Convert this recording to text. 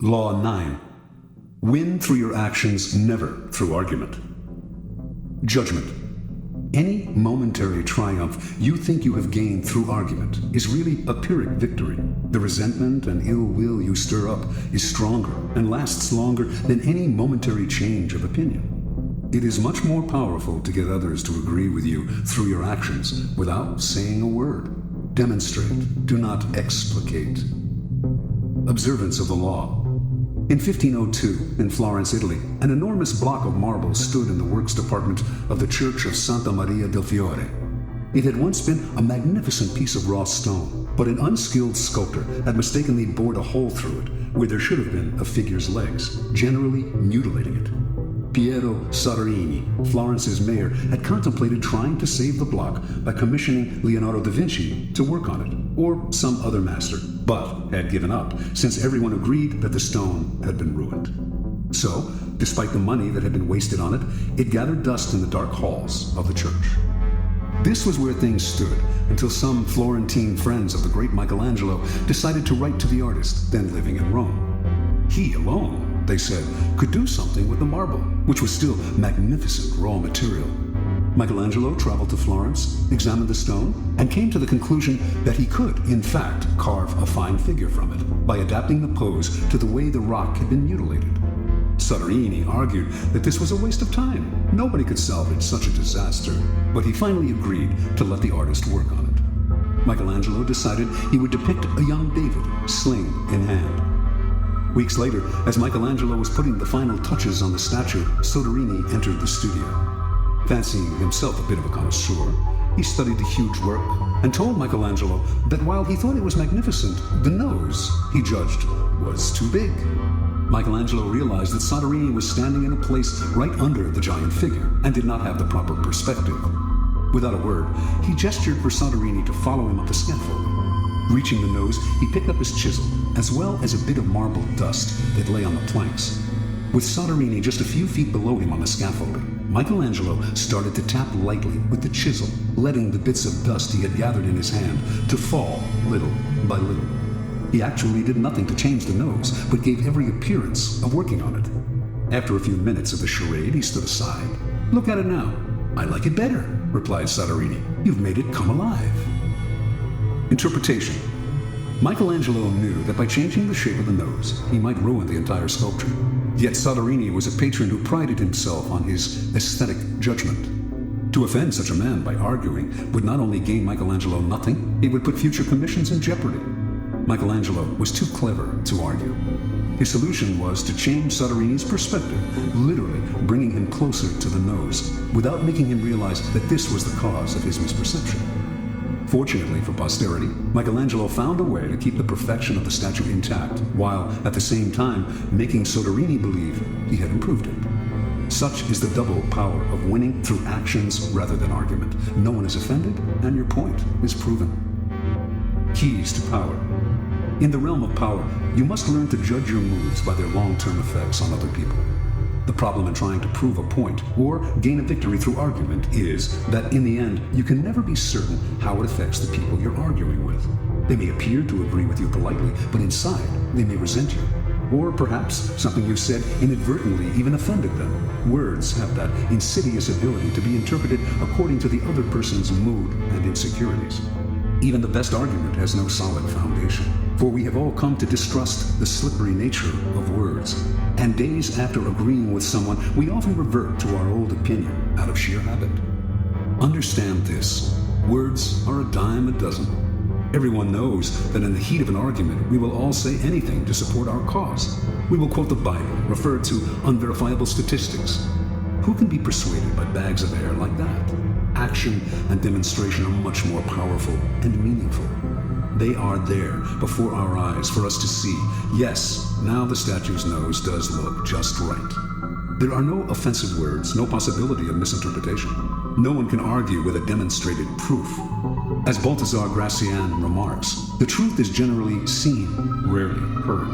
Law 9. Win through your actions, never through argument. Judgment. Any momentary triumph you think you have gained through argument is really a Pyrrhic victory. The resentment and ill will you stir up is stronger and lasts longer than any momentary change of opinion. It is much more powerful to get others to agree with you through your actions without saying a word. Demonstrate, do not explicate. Observance of the law. In 1502, in Florence, Italy, an enormous block of marble stood in the works department of the Church of Santa Maria del Fiore. It had once been a magnificent piece of raw stone, but an unskilled sculptor had mistakenly bored a hole through it where there should have been a figure's legs, generally mutilating it. Piero Soderini, Florence's mayor, had contemplated trying to save the block by commissioning Leonardo da Vinci to work on it, or some other master, but had given up, since everyone agreed that the stone had been ruined. So, despite the money that had been wasted on it, it gathered dust in the dark halls of the church. This was where things stood until some Florentine friends of the great Michelangelo decided to write to the artist, then living in Rome. He alone, they said, could do something with the marble, which was still magnificent raw material. Michelangelo traveled to Florence, examined the stone, and came to the conclusion that he could, in fact, carve a fine figure from it by adapting the pose to the way the rock had been mutilated. Soderini argued that this was a waste of time. Nobody could salvage such a disaster, but he finally agreed to let the artist work on it. Michelangelo decided he would depict a young David, sling in hand. Weeks later, as Michelangelo was putting the final touches on the statue, Soderini entered the studio. Fancying himself a bit of a connoisseur, he studied the huge work and told Michelangelo that while he thought it was magnificent, the nose, he judged, was too big. Michelangelo realized that Soderini was standing in a place right under the giant figure and did not have the proper perspective. Without a word, he gestured for Soderini to follow him up the scaffold. Reaching the nose, he picked up his chisel, as well as a bit of marble dust that lay on the planks. With Soderini just a few feet below him on the scaffolding, Michelangelo started to tap lightly with the chisel, letting the bits of dust he had gathered in his hand to fall little by little. He actually did nothing to change the nose, but gave every appearance of working on it. After a few minutes of the charade, he stood aside. "Look at it now. I like it better," replied Soderini. "You've made it come alive." Interpretation. Michelangelo knew that by changing the shape of the nose, he might ruin the entire sculpture. Yet Soderini was a patron who prided himself on his aesthetic judgment. To offend such a man by arguing would not only gain Michelangelo nothing, it would put future commissions in jeopardy. Michelangelo was too clever to argue. His solution was to change Soderini's perspective, literally bringing him closer to the nose, without making him realize that this was the cause of his misperception. Fortunately for posterity, Michelangelo found a way to keep the perfection of the statue intact, while at the same time making Soderini believe he had improved it. Such is the double power of winning through actions rather than argument. No one is offended, and your point is proven. Keys to power. In the realm of power, you must learn to judge your moves by their long-term effects on other people. The problem in trying to prove a point or gain a victory through argument is that in the end, you can never be certain how it affects the people you're arguing with. They may appear to agree with you politely, but inside, they may resent you. Or perhaps something you said inadvertently even offended them. Words have that insidious ability to be interpreted according to the other person's mood and insecurities. Even the best argument has no solid foundation, for we have all come to distrust the slippery nature of words. And days after agreeing with someone, we often revert to our old opinion out of sheer habit. Understand this: words are a dime a dozen. Everyone knows that in the heat of an argument, we will all say anything to support our cause. We will quote the Bible, refer to unverifiable statistics. Who can be persuaded by bags of air like that? Action and demonstration are much more powerful and meaningful. They are there before our eyes for us to see. Yes, now the statue's nose does look just right. There are no offensive words, no possibility of misinterpretation. No one can argue with a demonstrated proof. As Balthazar Gracian remarks, the truth is generally seen, rarely heard.